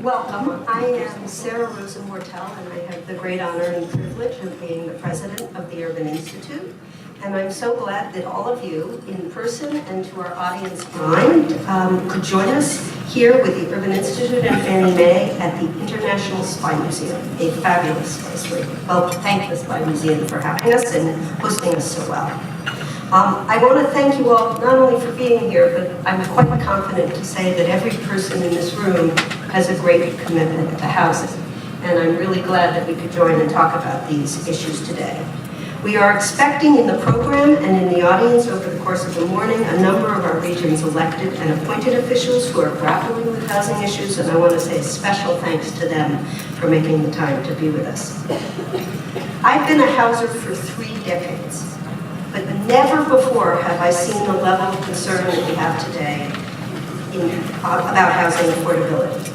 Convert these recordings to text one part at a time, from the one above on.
Welcome. I am Sarah Rosen-Mortel, and I have the great honor and privilege of being the president of the Urban Institute. And I'm so glad that all of you, in person and to our audience online, could join us here with the Urban Institute and Fannie Mae at the International Spy Museum, a fabulous place. We thank the Spy Museum for having us and hosting us so well. I want to thank you all not only for being here, but I'm quite confident to say that every person in this room has a great commitment to housing. And I'm really glad that we could join and talk about these issues today. We are expecting in the program and in the audience over the course of the morning a number of our region's elected and appointed officials who are grappling with housing issues, and I want to say a special thanks to them for making the time to be with us. I've been a houser for 3 decades. But never before have I seen the level of concern that we have today about housing affordability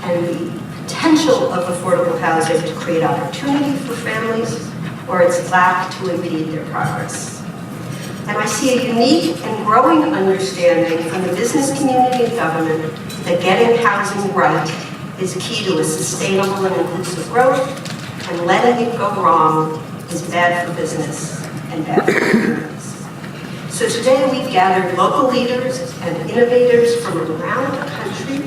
and the potential of affordable housing to create opportunity for families or its lack to impede their progress. And I see a unique and growing understanding from the business community and government that getting housing right is key to a sustainable and inclusive growth, and letting it go wrong is bad for business and bad for communities. So today we've gathered local leaders and innovators from around the country,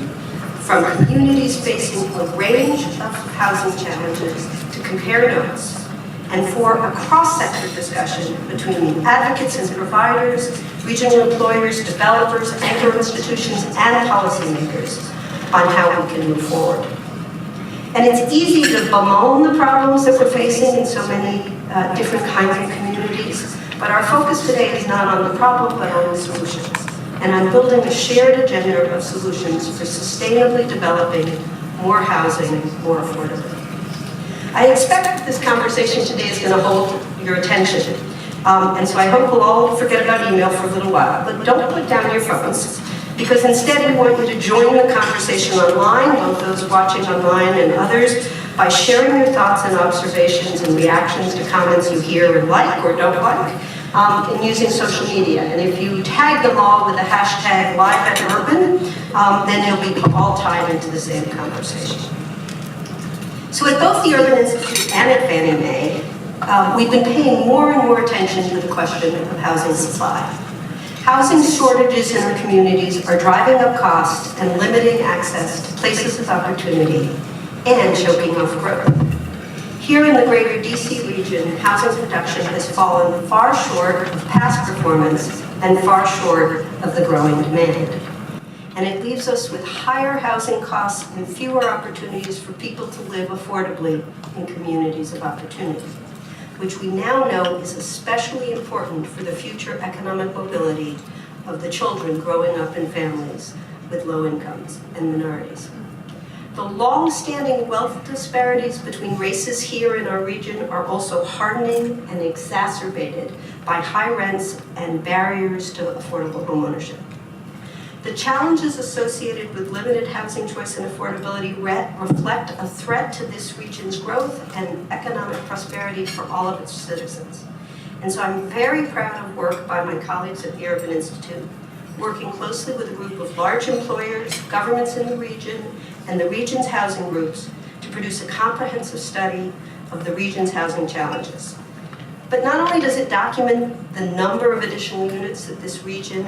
from communities facing a range of housing challenges, to compare notes, and for a cross-sector discussion between the advocates and providers, regional employers, developers, anchor institutions, and policymakers on how we can move forward. And it's easy to bemoan the problems that we're facing in so many different kinds of communities, but our focus today is not on the problem, but on the solutions. And I'm building a shared agenda of solutions for sustainably developing more housing, more affordably. I expect that this conversation today is going to hold your attention. And so I hope we'll all forget about email for a little while, but don't put down your phones, because instead we want you to join the conversation online, both those watching online and others, by sharing your thoughts and observations and reactions to comments you hear and like or don't like, and using social media. And if you tag them all with the hashtag #LiveAtUrban, then you'll be all tied into the same conversation. So at both the Urban Institute and at Fannie Mae, we've been paying more and more attention to the question of housing supply. Housing shortages in our communities are driving up costs and limiting access to places of opportunity and choking off growth. Here in the greater DC region, housing production has fallen far short of past performance and far short of the growing demand. And it leaves us with higher housing costs and fewer opportunities for people to live affordably in communities of opportunity, which we now know is especially important for the future economic mobility of the children growing up in families with low incomes and minorities. The long-standing wealth disparities between races here in our region are also hardening and exacerbated by high rents and barriers to affordable homeownership. The challenges associated with limited housing choice and affordability reflect a threat to this region's growth and economic prosperity for all of its citizens. And so I'm very proud of work by my colleagues at the Urban Institute, working closely with a group of large employers, governments in the region, and the region's housing groups to produce a comprehensive study of the region's housing challenges. But not only does it document the number of additional units that this region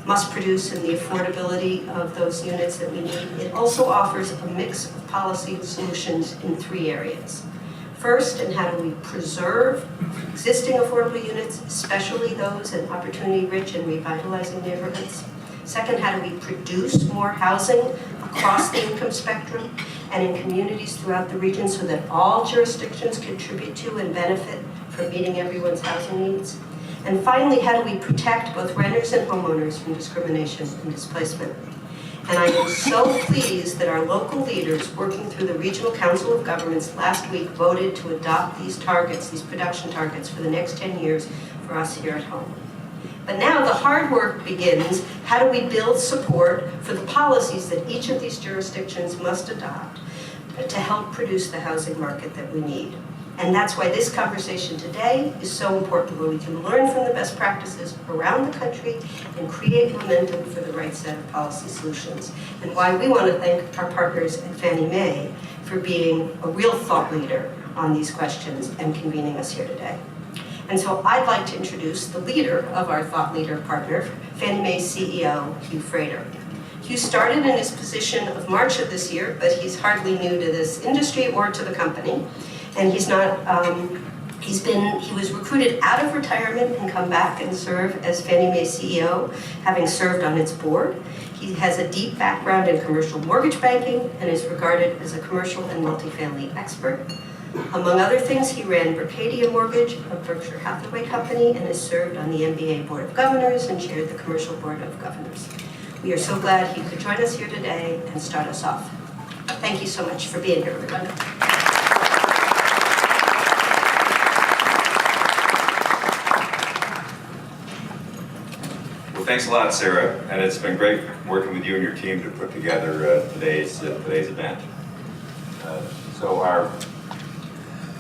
must produce and the affordability of those units that we need, it also offers a mix of policy solutions in 3 areas. First, in how do we preserve existing affordable units, especially those in opportunity-rich and revitalizing neighborhoods. Second, how do we produce more housing across the income spectrum and in communities throughout the region so that all jurisdictions contribute to and benefit from meeting everyone's housing needs. And finally, how do we protect both renters and homeowners from discrimination and displacement? And I am so pleased that our local leaders working through the Regional Council of Governments last week voted to adopt these targets, these production targets for the next 10 years for us here at home. But now the hard work begins. How do we build support for the policies that each of these jurisdictions must adopt to help produce the housing market that we need? And that's why this conversation today is so important, where we can learn from the best practices around the country and create momentum for the right set of policy solutions. And why we want to thank our partners at Fannie Mae for being a real thought leader on these questions and convening us here today. And so I'd like to introduce the leader of our thought leader partner, Fannie Mae CEO, Hugh Frater. Hugh started in his position of March of this year, but he's hardly new to this industry or to the company. And he's not, he was recruited out of retirement and come back and serve as Fannie Mae CEO, having served on its board. He has a deep background in commercial mortgage banking and is regarded as a commercial and multifamily expert. Among other things, he ran Berkadia Mortgage, a Berkshire Hathaway company, and has served on the MBA Board of Governors and chaired the Commercial Board of Governors. We are so glad he could join us here today and start us off. Thank you so much for being here, everyone. Well, thanks a lot, Sarah, and it's been great working with you and your team to put together today's event. So our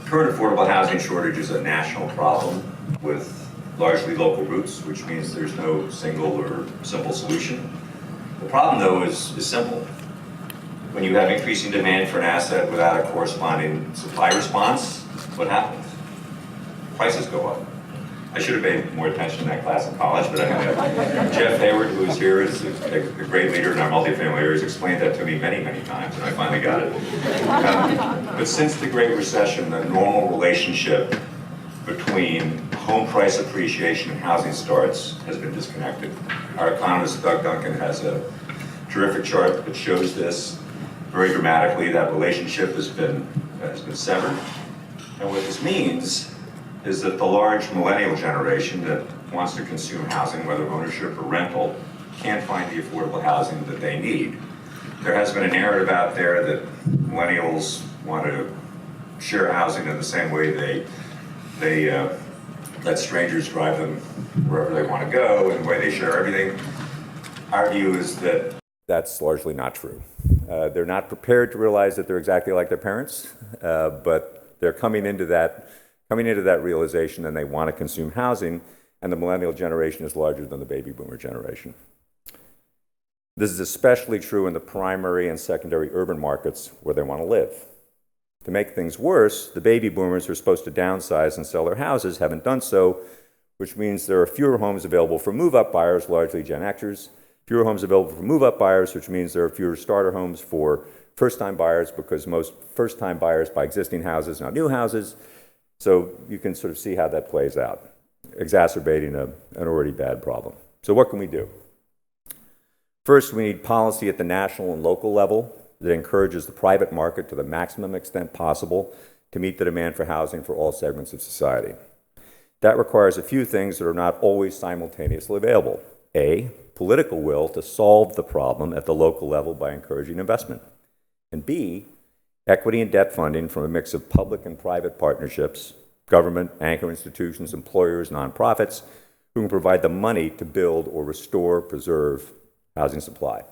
current affordable housing shortage is a national problem with largely local roots, which means there's no single or simple solution. The problem, though, is simple. When you have increasing demand for an asset without a corresponding supply response, what happens? Prices go up. I should have paid more attention to that class in college, but Jeff Hayward, who is here, is a great leader in our multifamily area, has explained that to me many, many times, and I finally got it. But since the Great Recession, the normal relationship between home price appreciation and housing starts has been disconnected. Our economist, Doug Duncan, has a terrific chart that shows this very dramatically. That relationship has been severed. And what this means is that the large millennial generation that wants to consume housing, whether ownership or rental, can't find the affordable housing that they need. There has been a narrative out there that millennials want to share housing in the same way they let strangers drive them wherever they want to go, and the way they share everything. Our view is that that's largely not true. They're not prepared to realize that they're exactly like their parents, but they're coming into that realization, and they want to consume housing, and the millennial generation is larger than the baby boomer generation. This is especially true in the primary and secondary urban markets where they want to live. To make things worse, the baby boomers who are supposed to downsize and sell their houses haven't done so, which means there are fewer homes available for move-up buyers, largely Gen Xers, fewer homes available for move-up buyers, which means there are fewer starter homes for first-time buyers, because most first-time buyers buy existing houses, not new houses. So you can sort of see how that plays out, exacerbating an already bad problem. So what can we do? First, we need policy at the national and local level that encourages the private market to the maximum extent possible to meet the demand for housing for all segments of society. That requires a few things that are not always simultaneously available. A, political will to solve the problem at the local level by encouraging investment. And B, equity and debt funding from a mix of public and private partnerships, government, anchor institutions, employers, nonprofits, who can provide the money to build or restore, preserve housing supply.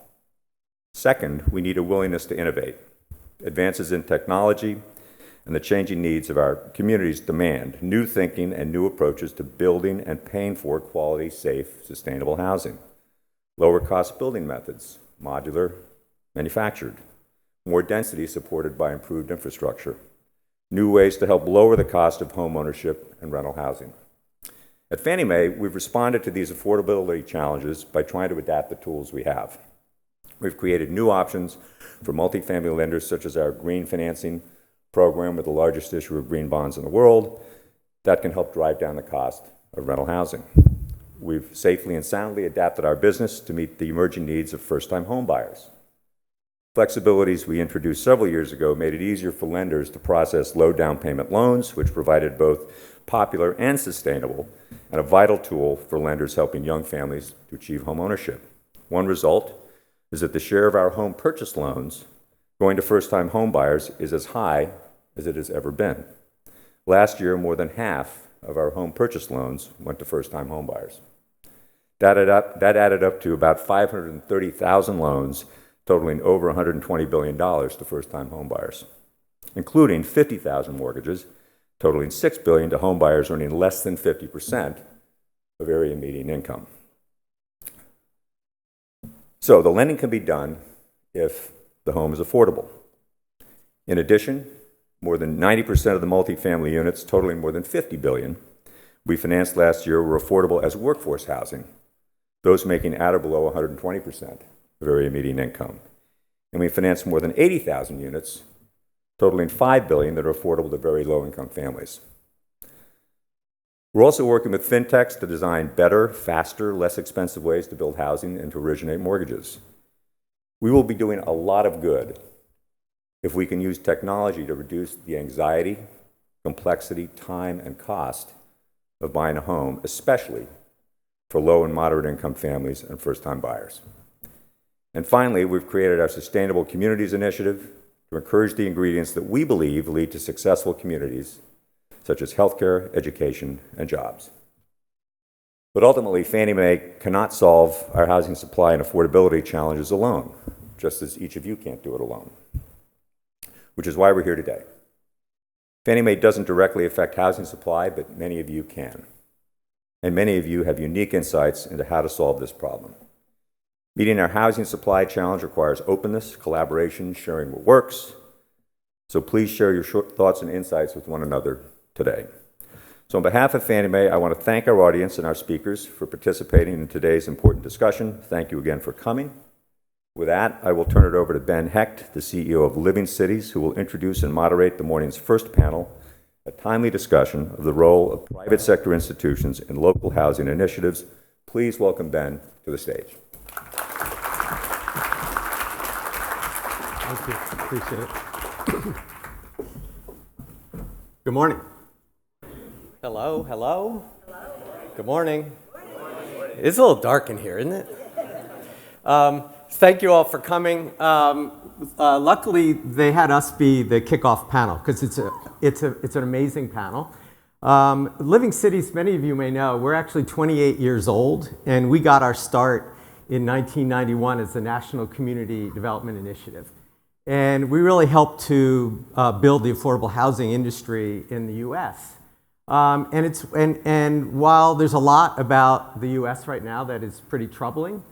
Second, we need a willingness to innovate. Advances in technology and the changing needs of our communities demand new thinking and new approaches to building and paying for quality, safe, sustainable housing. Lower cost building methods, modular, manufactured. More density supported by improved infrastructure. New ways to help lower the cost of home ownership and rental housing. At Fannie Mae, we've responded to these affordability challenges by trying to adapt the tools we have. We've created new options for multifamily lenders, such as our green financing program with the largest issuer of green bonds in the world, that can help drive down the cost of rental housing. We've safely and soundly adapted our business to meet the emerging needs of first-time home buyers. Flexibilities we introduced several years ago made it easier for lenders to process low down payment loans, which provided both popular and sustainable, and a vital tool for lenders helping young families to achieve home ownership. One result is that the share of our home purchase loans going to first-time home buyers is as high as it has ever been. Last year, more than half of our home purchase loans went to first-time home buyers. That added up to about 530,000 loans, totaling over $120 billion to first-time home buyers, including 50,000 mortgages totaling $6 billion to home buyers earning less than 50% of area median income. So the lending can be done if the home is affordable. In addition, more than 90% of the multifamily units, totaling more than $50 billion, we financed last year were affordable as workforce housing, those making at or below 120% of area median income. And we financed more than 80,000 units, totaling $5 billion, that are affordable to very low-income families. We're also working with fintechs to design better, faster, less expensive ways to build housing and to originate mortgages. We will be doing a lot of good if we can use technology to reduce the anxiety, complexity, time, and cost of buying a home, especially for low and moderate income families and first-time buyers. And finally, we've created our Sustainable Communities Initiative to encourage the ingredients that we believe lead to successful communities, such as healthcare, education, and jobs. But ultimately, Fannie Mae cannot solve our housing supply and affordability challenges alone, just as each of you can't do it alone, which is why we're here today. Fannie Mae doesn't directly affect housing supply, but many of you can. And many of you have unique insights into how to solve this problem. Meeting our housing supply challenge requires openness, collaboration, sharing what works. So please share your thoughts and insights with one another today. So on behalf of Fannie Mae, I want to thank our audience and our speakers for participating in today's important discussion. Thank you again for coming. With that, I will turn it over to Ben Hecht, the CEO of Living Cities, who will introduce and moderate the morning's first panel, a timely discussion of the role of private sector institutions in local housing initiatives. Please welcome Ben to the stage. Thank you. Appreciate it. Good morning. Hello, hello. Hello. Good morning. It's a little dark in here, isn't it? Thank you all for coming. Luckily, they had us be the kickoff panel because it's an amazing panel. Living Cities, many of you may know, we're actually 28 years old, and we got our start in 1991 as the National Community Development Initiative. And we really helped to build the affordable housing industry in the U.S. And while there's a lot about the U.S. right now that is pretty troubling,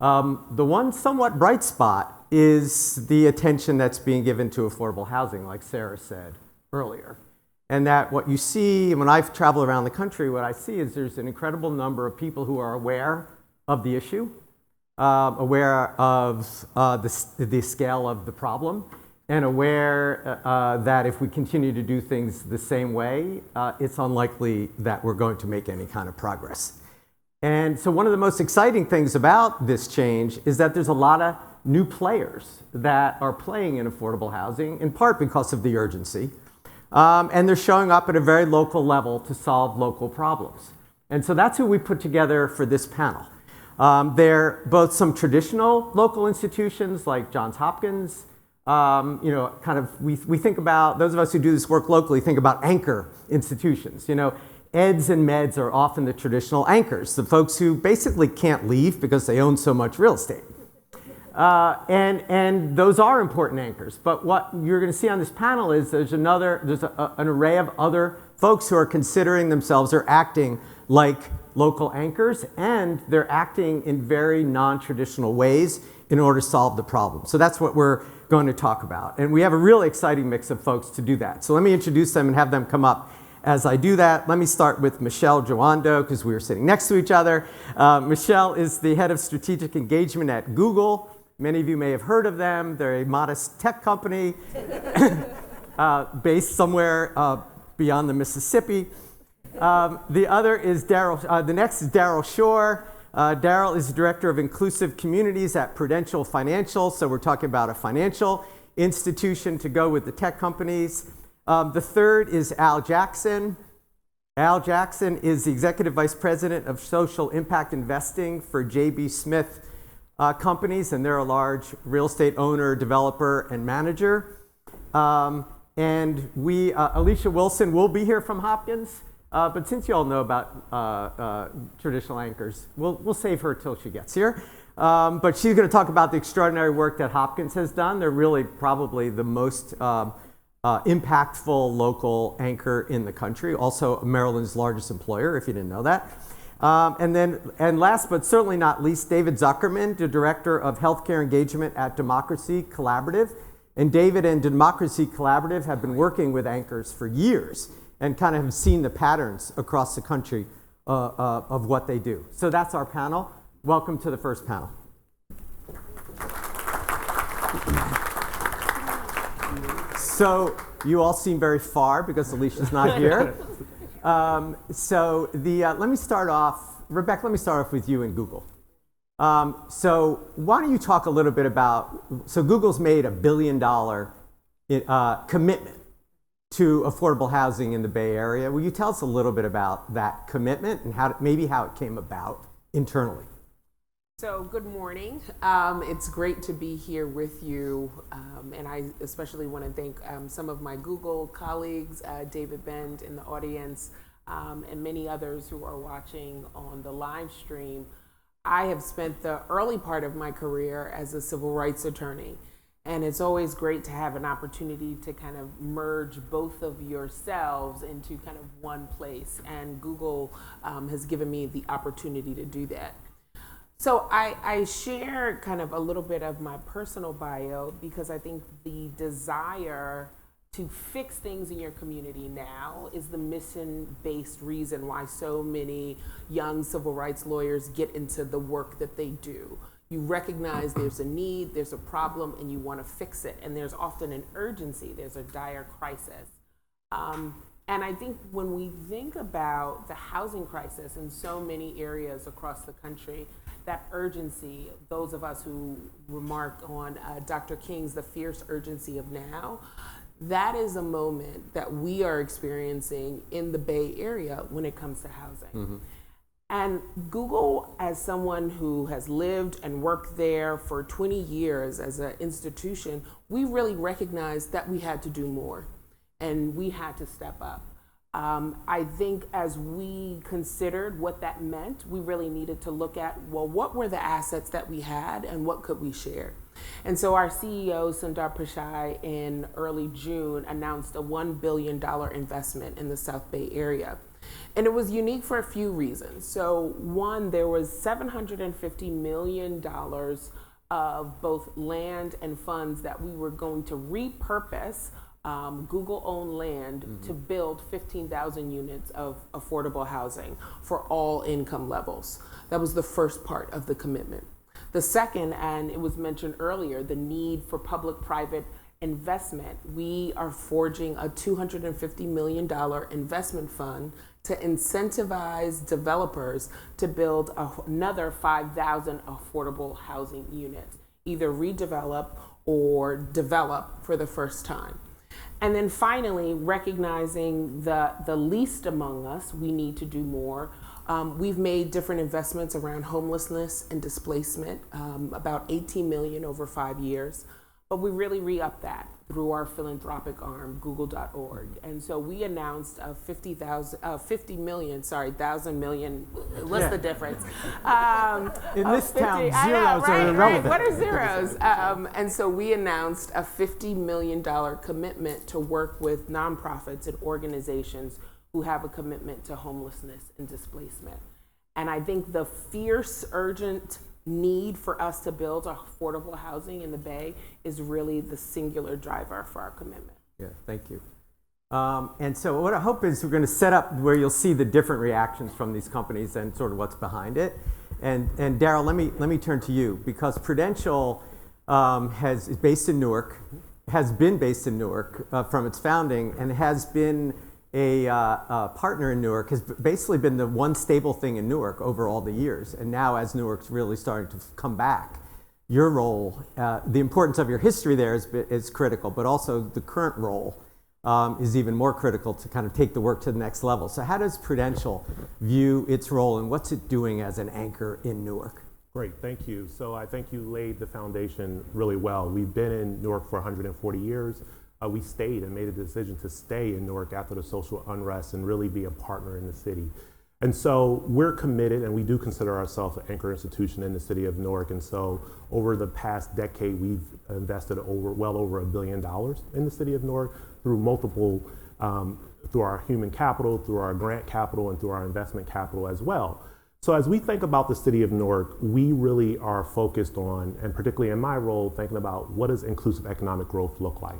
the one somewhat bright spot is the attention that's being given to affordable housing, like Sarah said earlier. And that what you see, when I've traveled around the country, what I see is there's an incredible number of people who are aware of the issue, aware of the scale of the problem, and aware that if we continue to do things the same way, it's unlikely that we're going to make any kind of progress. And so one of the most exciting things about this change is that there's a lot of new players that are playing in affordable housing, in part because of the urgency. And they're showing up at a very local level to solve local problems. And so that's who we put together for this panel. They're both some traditional local institutions like Johns Hopkins. We think about, those of us who do this work locally think about anchor institutions. Eds and meds are often the traditional anchors, the folks who basically can't leave because they own so much real estate. And those are important anchors. But what you're going to see on this panel is there's an array of other folks who are considering themselves or acting like local anchors, and they're acting in very non-traditional ways in order to solve the problem. So that's what we're going to talk about. And we have a really exciting mix of folks to do that. So let me introduce them and have them come up. As I do that, let me start with Michelle Joando, because we were sitting next to each other. Michelle is the head of strategic engagement at Google. Many of you may have heard of them. They're a modest tech company based somewhere beyond the Mississippi. The other is the next is Daryl Shore. Daryl is the director of inclusive communities at Prudential Financial. So we're talking about a financial institution to go with the tech companies. The third is Al Jackson. Al Jackson is the Executive Vice President of Social Impact Investing for J.B. Smith Companies, and they're a large real estate owner, developer, and manager. And Alicia Wilson will be here from Hopkins, but since you all know about traditional anchors, we'll save her till she gets here. But she's going to talk about the extraordinary work that Hopkins has done. They're really probably the most impactful local anchor in the country, also Maryland's largest employer, if you didn't know that. And last but certainly not least, David Zuckerman, the Director of Healthcare Engagement at Democracy Collaborative. And David and Democracy Collaborative have been working with anchors for years and kind of have seen the patterns across the country of what they do. So that's our panel. Welcome to the first panel. So you all seem very far because Alicia's not here. Let me start off, Rebecca, let me start off with you and Google. So why don't you talk a little bit about, so Google's made $1 billion commitment to affordable housing in the Bay Area. Will you tell us a little bit about that commitment and maybe how it came about internally? So good morning. It's great to be here with you. And I especially want to thank some of my Google colleagues, David Bend in the audience, and many others who are watching on the live stream. I have spent the early part of my career as a civil rights attorney, and it's always great to have an opportunity to kind of merge both of yourselves into kind of one place, and Google has given me the opportunity to do that. So I share kind of a little bit of my personal bio because I think the desire to fix things in your community now is the mission-based reason why so many young civil rights lawyers get into the work that they do. You recognize there's a need, there's a problem, and you want to fix it. And there's often an urgency, there's a dire crisis. And I think when we think about the housing crisis in so many areas across the country, that urgency, those of us who remark on Dr. King's The Fierce Urgency of Now, that is a moment that we are experiencing in the Bay Area when it comes to housing. Mm-hmm. And Google, as someone who has lived and worked there for 20 years as an institution, we really recognized that we had to do more and we had to step up. I think as we considered what that meant, we really needed to look at, well, what were the assets that we had and what could we share? And so our CEO, Sundar Pichai, in early June announced a $1 billion investment in the South Bay area. And it was unique for a few reasons. So one, there was $750 million of both land and funds that we were going to repurpose Google-owned land to build 15,000 units of affordable housing for all income levels. That was the first part of the commitment. The second, and it was mentioned earlier, the need for public-private investment. We are forging a $250 million investment fund to incentivize developers to build another 5,000 affordable housing units, either redevelop or develop for the first time. And then finally, recognizing the least among us, we need to do more. We've made different investments around homelessness and displacement, about 18 million over 5 years. But we really re-upped that through our philanthropic arm, Google.org. And so we announced a 50 million, what's the difference? In this 50, town, zeros right, are irrelevant. What are zeros? And so we announced a $50 million commitment to work with nonprofits and organizations who have a commitment to homelessness and displacement. And I think the fierce, urgent need for us to build affordable housing in the Bay is really the singular driver for our commitment. Yeah, thank you. And so what I hope is we're going to set up where you'll see the different reactions from these companies and sort of what's behind it. And Daryl, let me turn to you because Prudential is based in Newark, has been based in Newark from its founding, and has been a partner in Newark, has basically been the one stable thing in Newark over all the years. And now as Newark's really starting to come back, your role, the importance of your history there is critical, but also the current role is even more critical to kind of take the work to the next level. So how does Prudential view its role and what's it doing as an anchor in Newark? Great, thank you. So I think you laid the foundation really well. We've been in Newark for 140 years. We stayed and made a decision to stay in Newark after the social unrest and really be a partner in the city. And so we're committed, and we do consider ourselves an anchor institution in the city of Newark. And so over the past decade, we've invested well over $1 billion in the city of Newark through multiple, through our human capital, through our grant capital, and through our investment capital as well. So as we think about the city of Newark, we really are focused on, and particularly in my role, thinking about what does inclusive economic growth look like.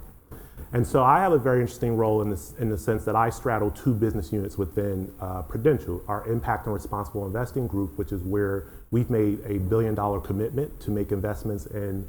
And so I have a very interesting role in the sense that I straddle 2 business units within Prudential, our Impact and Responsible Investing group, which is where we've made a $1 billion commitment to make investments in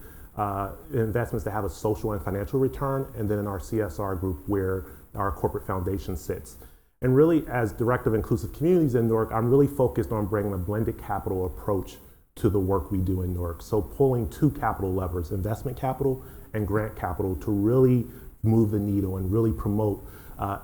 investments that have a social and financial return, and then in our CSR group where our corporate foundation sits. And really, as Director of Inclusive Communities in Newark, I'm really focused on bringing a blended capital approach to the work we do in Newark. So pulling 2 capital levers, investment capital and grant capital, to really move the needle and really promote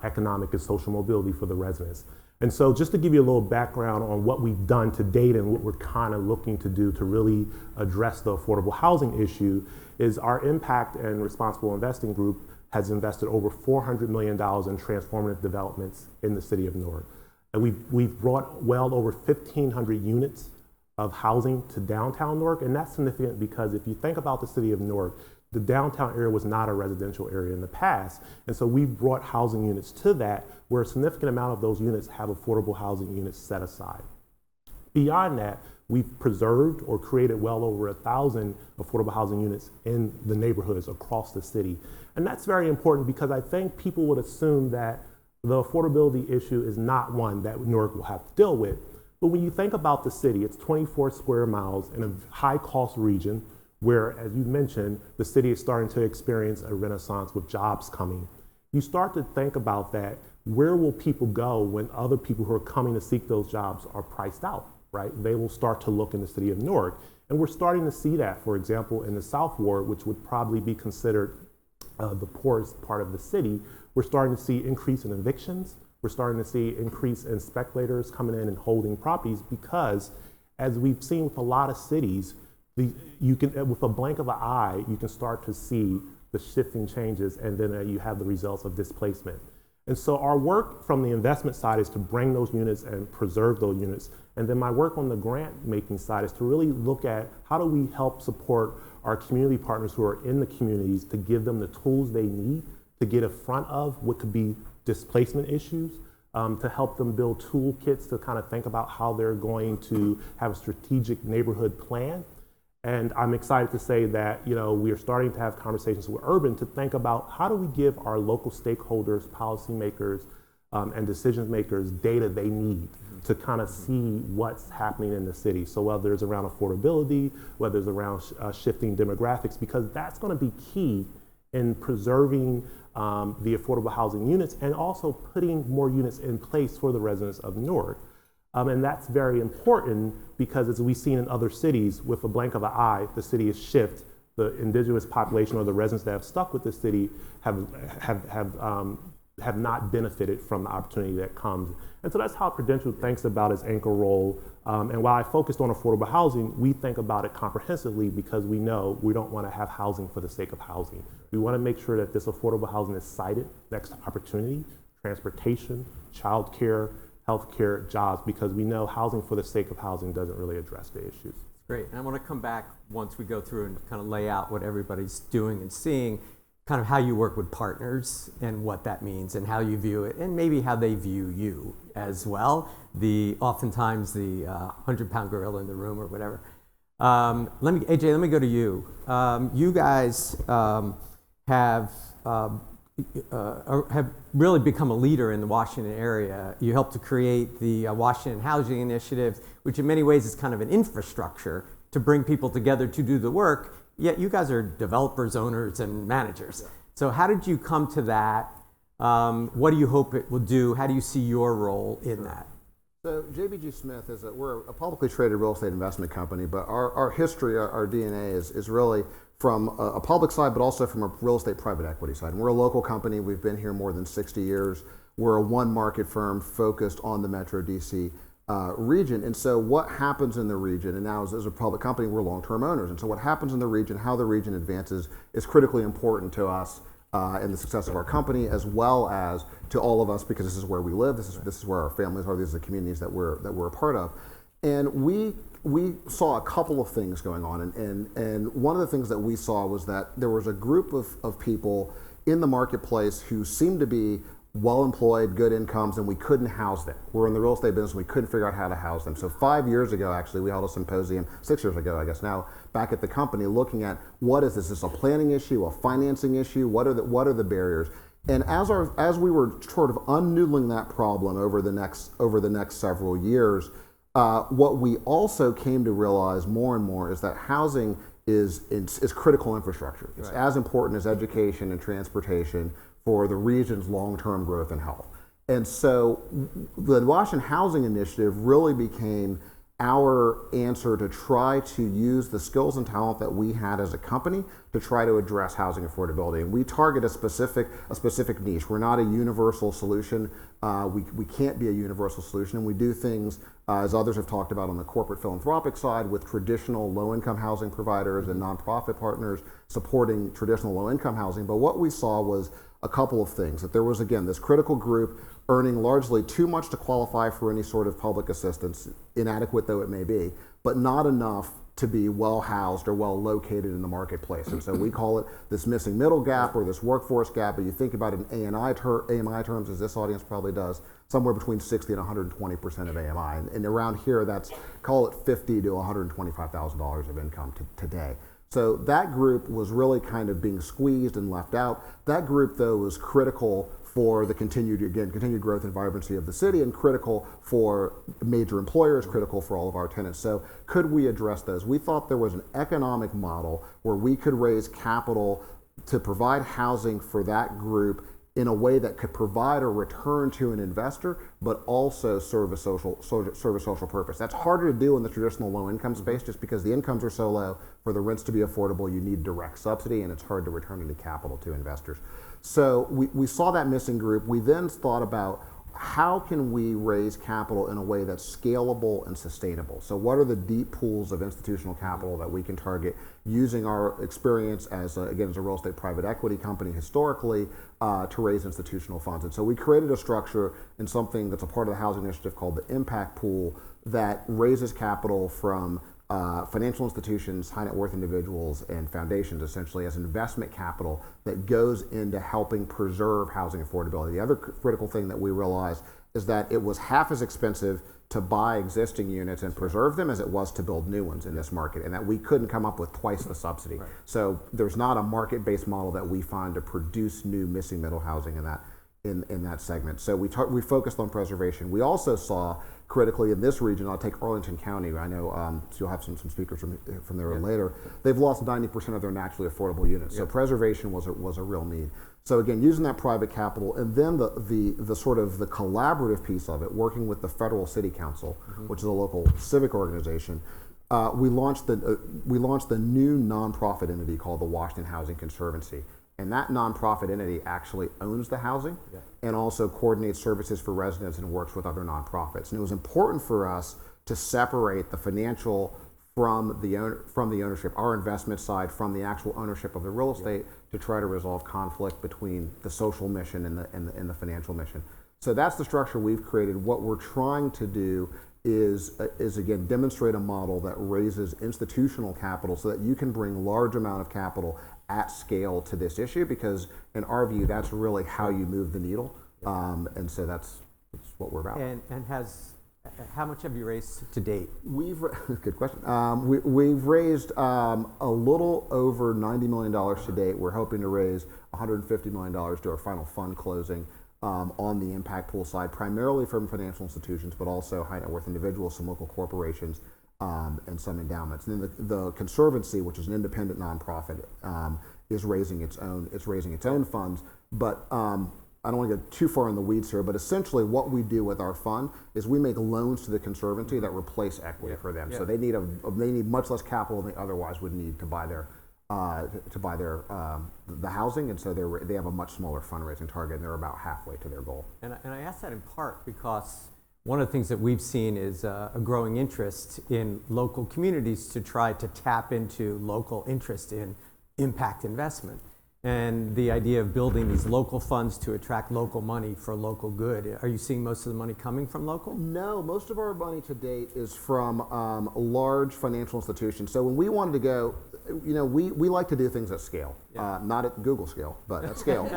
economic and social mobility for the residents. And so just to give you a little background on what we've done to date and what we're kind of looking to do to really address the affordable housing issue is our Impact and Responsible Investing group has invested over $400 million in transformative developments in the city of Newark. And we've brought well over 1,500 units of housing to downtown Newark, and that's significant because if you think about the city of Newark, the downtown area was not a residential area in the past, and so we brought housing units to that, where a significant amount of those units have affordable housing units set aside. Beyond that, we've preserved or created well over 1,000 affordable housing units in the neighborhoods across the city. And that's very important because I think people would assume that the affordability issue is not one that Newark will have to deal with. But when you think about the city, it's 24 square miles in a high cost region where, as you mentioned, the city is starting to experience a renaissance with jobs coming. You start to think about that, where will people go when other people who are coming to seek those jobs are priced out, right? They will start to look in the city of Newark. And we're starting to see that, for example, in the South Ward, which would probably be considered the poorest part of the city. We're starting to see increase in evictions. We're starting to see increase in speculators coming in and holding properties because, as we've seen with a lot of cities, you can, with a blink of an eye, you can start to see the shifting changes, and then you have the results of displacement. And so our work from the investment side is to bring those units and preserve those units. And then my work on the grant making side is to really look at how do we help support our community partners who are in the communities to give them the tools they need to get in front of what could be displacement issues, to help them build toolkits to kind of think about how they're going to have a strategic neighborhood plan. And I'm excited to say that, we are starting to have conversations with Urban to think about how do we give our local stakeholders, policymakers, and decision makers data they need to kind of see what's happening in the city. So whether it's around affordability, whether it's around shifting demographics, because that's going to be key in preserving the affordable housing units and also putting more units in place for the residents of Newark. And that's very important because, as we've seen in other cities, with a blink of an eye, the city has shifted. The indigenous population or the residents that have stuck with the city have not benefited from the opportunity that comes. And so that's how Prudential thinks about its anchor role. And while I focused on affordable housing, we think about it comprehensively because we know we don't want to have housing for the sake of housing. We want to make sure that this affordable housing is sited next to opportunity, transportation, childcare, healthcare, jobs, because we know housing for the sake of housing doesn't really address the issues. Great. And I want to come back once we go through and kind of lay out what everybody's doing and seeing, kind of how you work with partners and what that means and how you view it, and maybe how they view you as well. Oftentimes the 100-pound gorilla in the room or whatever. AJ, let me go to you. You guys have really become a leader in the Washington area. You helped to create the Washington Housing Initiative, which in many ways is kind of an infrastructure to bring people together to do the work, yet you guys are developers, owners, and managers. So how did you come to that? What do you hope it will do? How do you see your role in that? So JBG Smith we're a publicly traded real estate investment company, but our history, our DNA is really from a public side, but also from a real estate private equity side. And we're a local company. We've been here more than 60 years. We're a one market firm focused on the Metro DC region. And so what happens in the region, and now as a public company, we're long-term owners. And so what happens in the region, how the region advances is critically important to us and the success of our company, as well as to all of us, because this is where we live, this is where our families are, these are the communities that we're a part of. And we saw a couple of things going on, and one of the things that we saw was that there was a group of people in the marketplace who seemed to be well-employed, good incomes, and we couldn't house them. We're in the real estate business, and we couldn't figure out how to house them. So 5 years ago, actually, we held a symposium, 6 years ago, I guess now, back at the company, looking at what is this? Is this a planning issue, a financing issue? What are the barriers? And as we were sort of unnoodling that problem over the next several years, what we also came to realize more and more is that housing is critical infrastructure. It's as important as education and transportation for the region's long-term growth and health. And so the Washington Housing Initiative really became our answer to try to use the skills and talent that we had as a company to try to address housing affordability. And we target a specific niche. We're not a universal solution. We can't be a universal solution, and we do things, as others have talked about on the corporate philanthropic side, with traditional low-income housing providers and nonprofit partners supporting traditional low-income housing. But what we saw was a couple of things, that there was, again, this critical group earning largely too much to qualify for any sort of public assistance, inadequate though it may be, but not enough to be well housed or well located in the marketplace. And so we call it this missing middle gap or this workforce gap. But you think about it in AMI terms, as this audience probably does, somewhere between 60 and 120% of AMI. And around here, that's, call it $50,000 to $125,000 of income today. So that group was really kind of being squeezed and left out. That group, though, was critical for the continued growth and vibrancy of the city, and critical for major employers, critical for all of our tenants. So could we address those? We thought there was an economic model where we could raise capital to provide housing for that group in a way that could provide a return to an investor, but also serve a social purpose. That's harder to do in the traditional low-income space, just because the incomes are so low. For the rents to be affordable, you need direct subsidy, and it's hard to return any capital to investors. So we saw that missing group. We then thought about, how can we raise capital in a way that's scalable and sustainable? So what are the deep pools of institutional capital that we can target using our experience as a real estate private equity company historically to raise institutional funds? And so we created a structure in something that's a part of the housing initiative called the Impact Pool that raises capital from financial institutions, high net worth individuals, and foundations, essentially as investment capital that goes into helping preserve housing affordability. The other critical thing that we realized is that it was half as expensive to buy existing units and preserve them as it was to build new ones in this market, and that we couldn't come up with twice the subsidy. Right. So there's not a market-based model that we find to produce new missing middle housing in that segment. So we focused on preservation. We also saw critically in this region, I'll take Arlington County. I know so you'll have some speakers from there later. They've lost 90% of their naturally affordable units. So preservation was a real need. So again, using that private capital, and then the sort of the collaborative piece of it, working with the Federal City Council, which is a local civic organization. We launched the new nonprofit entity called the Washington Housing Conservancy. And that nonprofit entity actually owns the housing and also coordinates services for residents and works with other nonprofits. And it was important for us to separate the financial from the ownership, our investment side from the actual ownership of the real estate, to try to resolve conflict between the social mission and the financial mission. So that's the structure we've created. What we're trying to do is again demonstrate a model that raises institutional capital so that you can bring large amount of capital at scale to this issue, because in our view that's really how you move the needle, and so that's what we're about. And how much have you raised to date? Good question. We've raised a little over $90 million to date. We're hoping to raise $150 million to our final fund closing on the impact pool side, primarily from financial institutions, but also high net worth individuals, some local corporations, and some endowments. And then the Conservancy, which is an independent nonprofit, is raising its own funds. But I don't want to get too far in the weeds here, but essentially what we do with our fund is we make loans to the Conservancy that replace equity for them. So they need much less capital than they otherwise would need to buy their the housing, and so they have a much smaller fundraising target, and they're about halfway to their goal. And I ask that in part because one of the things that we've seen is a growing interest in local communities to try to tap into local interest in impact investment. and the idea of building these local funds to attract local money for local good. Are you seeing most of the money coming from local? No, most of our money to date is from large financial institutions. So when we wanted to go, we like to do things at scale, not at Google scale, but at scale.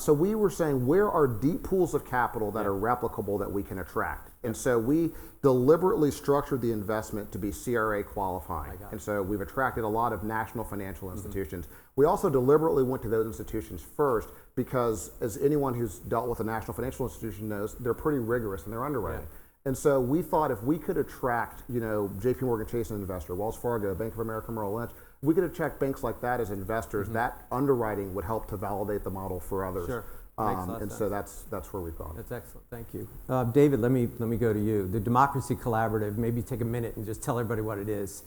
So we were saying, where are deep pools of capital that are replicable that we can attract? And so we deliberately structured the investment to be CRA qualifying. And so we've attracted a lot of national financial institutions. We also deliberately went to those institutions first because, as anyone who's dealt with a national financial institution knows, they're pretty rigorous in their underwriting. And so we thought if we could attract, JP Morgan Chase as an investor, Wells Fargo, Bank of America, Merrill Lynch, we could attract banks like that as investors. That underwriting would help to validate the model for others. Sure. Makes a lot of and sense. so that's where we've gone. That's excellent. Thank you. David, let me go to you. The Democracy Collaborative, maybe take a minute and just tell everybody what it is,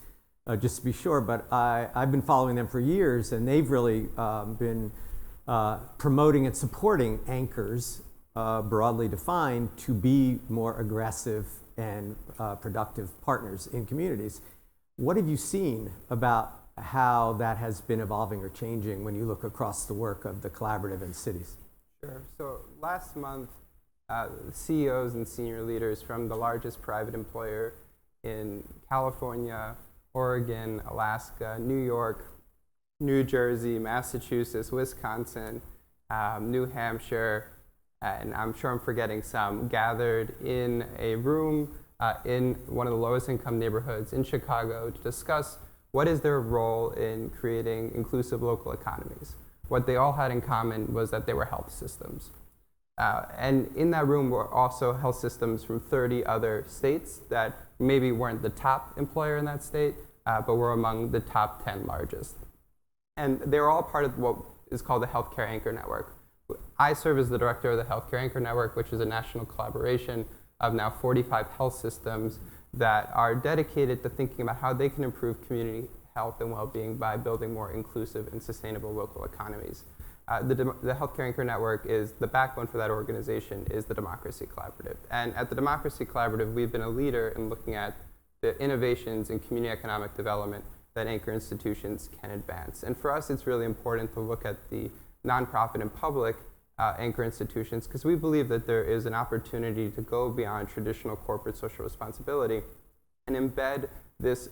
just to be sure. But I've been following them for years, and they've really been promoting and supporting anchors, broadly defined, to be more aggressive and productive partners in communities. What have you seen about how that has been evolving or changing when you look across the work of the collaborative in cities? Sure. So last month, CEOs and senior leaders from the largest private employer in California, Oregon, Alaska, New York, New Jersey, Massachusetts, Wisconsin, New Hampshire, and I'm sure I'm forgetting some, gathered in a room in one of the lowest income neighborhoods in Chicago to discuss what is their role in creating inclusive local economies. What they all had in common was that they were health systems. And in that room were also health systems from 30 other states that maybe weren't the top employer in that state, but were among the top 10 largest. And they were all part of what is called the Healthcare Anchor Network. I serve as the director of the Healthcare Anchor Network, which is a national collaboration of now 45 health systems that are dedicated to thinking about how they can improve community health and well-being by building more inclusive and sustainable local economies. The Healthcare Anchor Network is the backbone for that organization is the Democracy Collaborative. And at the Democracy Collaborative, we've been a leader in looking at the innovations in community economic development that anchor institutions can advance. And for us, it's really important to look at the nonprofit and public anchor institutions because we believe that there is an opportunity to go beyond traditional corporate social responsibility and embed this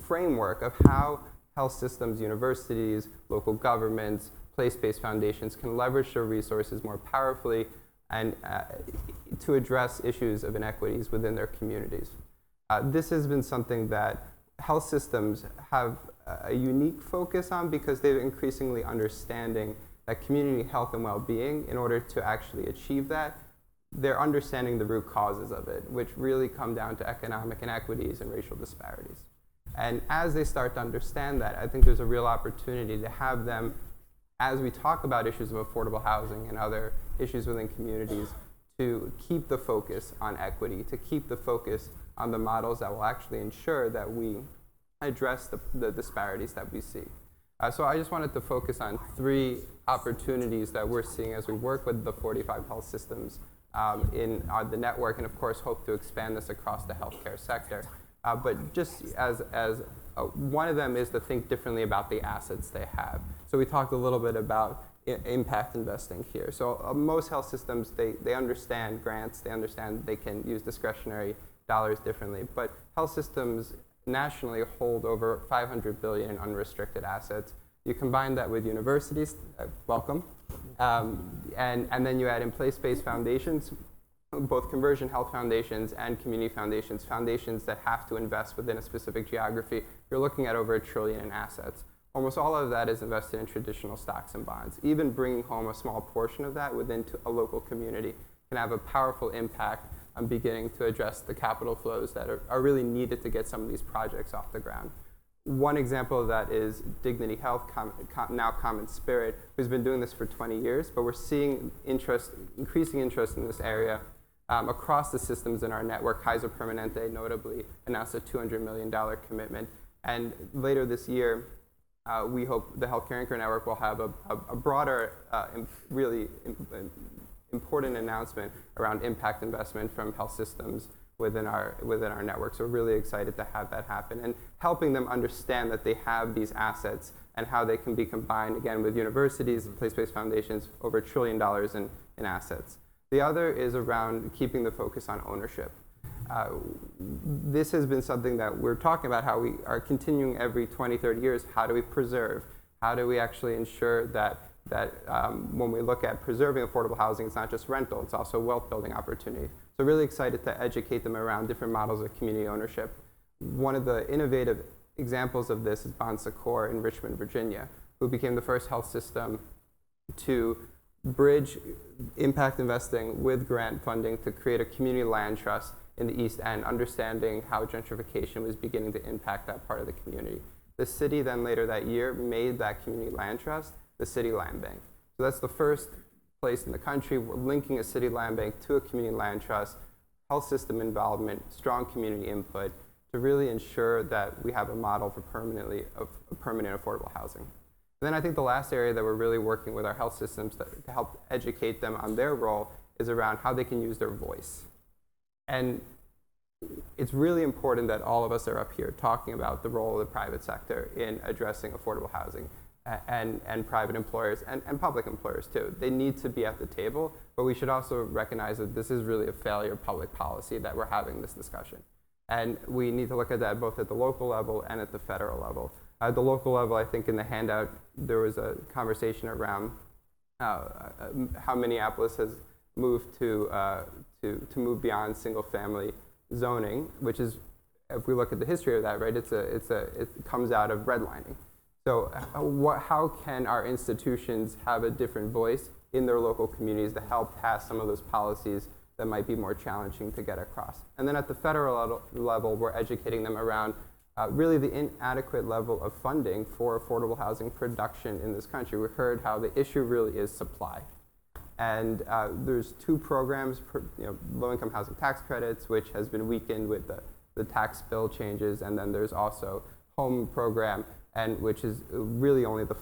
framework of how health systems, universities, local governments, place-based foundations can leverage their resources more powerfully and to address issues of inequities within their communities. This has been something that health systems have a unique focus on because they're increasingly understanding that community health and well-being, in order to actually achieve that, they're understanding the root causes of it, which really come down to economic inequities and racial disparities. And as they start to understand that, I think there's a real opportunity to have them, as we talk about issues of affordable housing and other issues within communities, to keep the focus on equity, to keep the focus on the models that will actually ensure that we address the disparities that we see. So I just wanted to focus on 3 opportunities that we're seeing as we work with the 45 health systems in the network, and of course hope to expand this across the healthcare sector. But just as one of them is to think differently about the assets they have. So we talked a little bit about impact investing here. So most health systems, they understand grants, they understand they can use discretionary dollars differently, but health systems nationally hold over $500 billion in unrestricted assets. You combine that with universities, welcome, and then you add in place-based foundations, both conversion health foundations and community foundations, foundations that have to invest within a specific geography. You're looking at over $1 trillion in assets. Almost all of that is invested in traditional stocks and bonds. Even bringing home a small portion of that within a local community can have a powerful impact on beginning to address the capital flows that are really needed to get some of these projects off the ground. One example of that is Dignity Health, now Common Spirit, who's been doing this for 20 years, but we're seeing increasing interest in this area across the systems in our network. Kaiser Permanente notably announced a $200 million commitment. And later this year, we hope the Healthcare Anchor Network will have a broader, really important announcement around impact investment from health systems within our network. So we're really excited to have that happen and helping them understand that they have these assets and how they can be combined, again, with universities and place-based foundations, over $1 trillion in assets. The other is around keeping the focus on ownership. This has been something that we're talking about, how we are continuing every 20, 30 years. How do we preserve? How do we actually ensure that when we look at preserving affordable housing, it's not just rental, it's also a wealth building opportunity. So really excited to educate them around different models of community ownership. One of the innovative examples of this is Bon Secours in Richmond, Virginia, who became the first health system to bridge impact investing with grant funding to create a community land trust in the East End, understanding how gentrification was beginning to impact that part of the community. The city then later that year made that community land trust the city land bank. So that's the first place in the country we're linking a city land bank to a community land trust, health system involvement, strong community input to really ensure that we have a model for permanent affordable housing. And then I think the last area that we're really working with our health systems to help educate them on their role is around how they can use their voice. And it's really important that all of us are up here talking about the role of the private sector in addressing affordable housing and private employers and public employers too. They need to be at the table, but we should also recognize that this is really a failure of public policy that we're having this discussion. And we need to look at that both at the local level and at the federal level. At the local level, I think in the handout, there was a conversation around how Minneapolis has moved to move beyond single-family zoning, which is, if we look at the history of that, right, it comes out of redlining. So how can our institutions have a different voice in their local communities to help pass some of those policies that might be more challenging to get across? And then at the federal level, we're educating them around really the inadequate level of funding for affordable housing production in this country. We heard how the issue really is supply. And there's two programs, low-income housing tax credits, which has been weakened with the tax bill changes, and then there's also home program, and which is really only the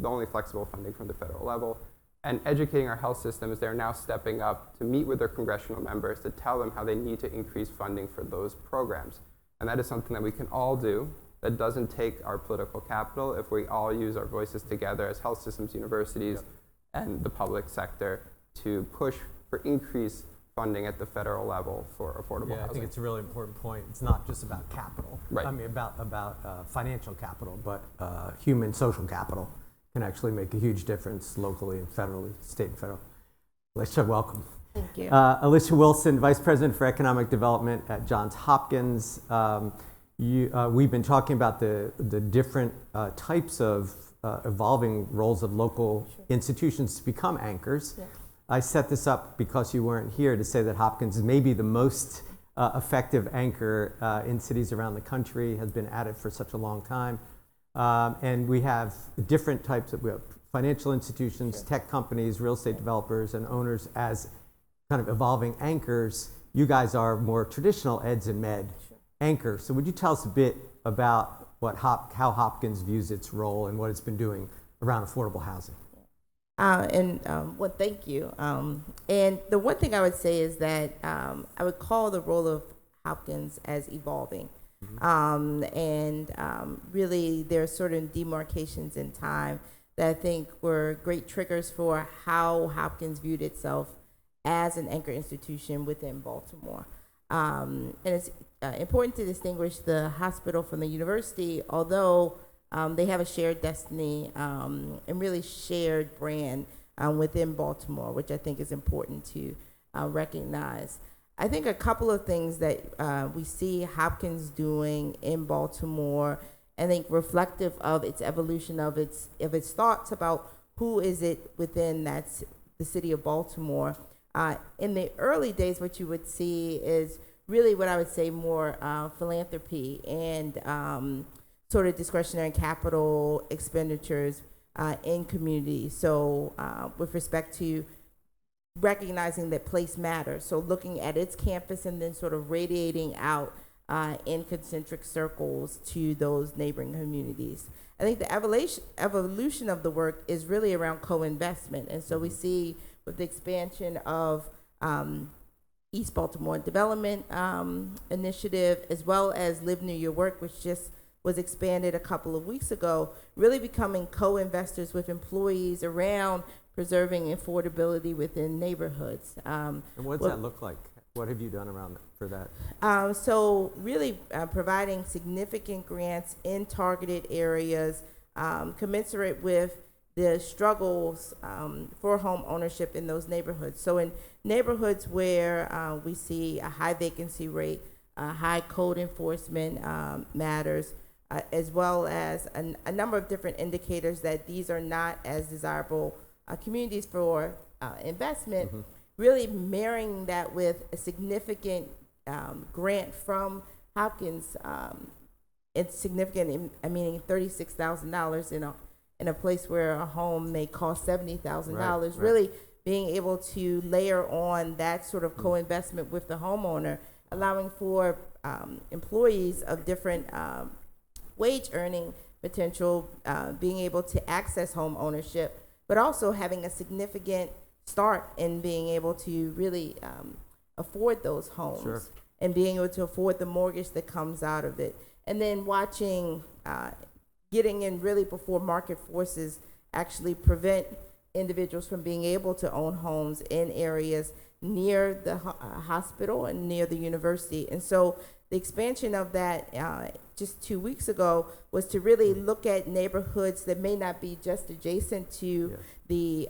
only flexible funding from the federal level. And educating our health systems, they're now stepping up to meet with their congressional members to tell them how they need to increase funding for those programs. And that is something that we can all do that doesn't take our political capital if we all use our voices together as health systems, universities, and the public sector to push for increased funding at the federal level for affordable housing. I think it's a really important point. It's not just about capital. Right. I mean, about financial capital, but human social capital can actually make a huge difference locally and federally, state and federal. Alicia, welcome. Thank you. Alicia Wilson, Vice President for Economic Development at Johns Hopkins. We've been talking about the different types of evolving roles of local institutions to become anchors. Yeah. I set this up because you weren't here to say that Hopkins is maybe the most effective anchor in cities around the country, has been at it for such a long time. And we have different types of financial institutions, tech companies, real estate developers, and owners as kind of evolving anchors. You guys are more traditional eds and med anchors. So would you tell us a bit about how Hopkins views its role and what it's been doing around affordable housing? Well, thank you. And the one thing I would say is that I would call the role of Hopkins as evolving. Really, there are certain demarcations in time that I think were great triggers for how Hopkins viewed itself as an anchor institution within Baltimore. And it's important to distinguish the hospital from the university, although they have a shared destiny and really shared brand within Baltimore, which I think is important to recognize. I think a couple of things that we see Hopkins doing in Baltimore, I think reflective of its evolution of its thoughts about who is it within the city of Baltimore. In the early days, what you would see is really what I would say more philanthropy and sort of discretionary capital expenditures in communities. So with respect to recognizing that place matters, so looking at its campus and then sort of radiating out in concentric circles to those neighboring communities. I think the evolution of the work is really around co-investment. And so we see with the expansion of East Baltimore Development Initiative, as well as Live Near Your Work, which just was expanded a couple of weeks ago, really becoming co-investors with employees around preserving affordability within neighborhoods. And what does that look like? What have you done around for that? So really providing significant grants in targeted areas commensurate with the struggles for home ownership in those neighborhoods. So in neighborhoods where we see a high vacancy rate, high code enforcement matters, as well as a number of different indicators that these are not as desirable communities for investment, really marrying that with a significant grant from Hopkins. It's significant, meaning $36,000 in a place where a home may cost $70,000. Right. Really being able to layer on that sort of co-investment with the homeowner, allowing for employees of different wage earning potential, being able to access home ownership, but also having a significant start in being able to really afford those homes. Sure. And being able to afford the mortgage that comes out of it. And then watching, getting in really before market forces actually prevent individuals from being able to own homes in areas near the hospital and near the university. And so the expansion of that just 2 weeks ago was to really look at neighborhoods that may not be just adjacent to the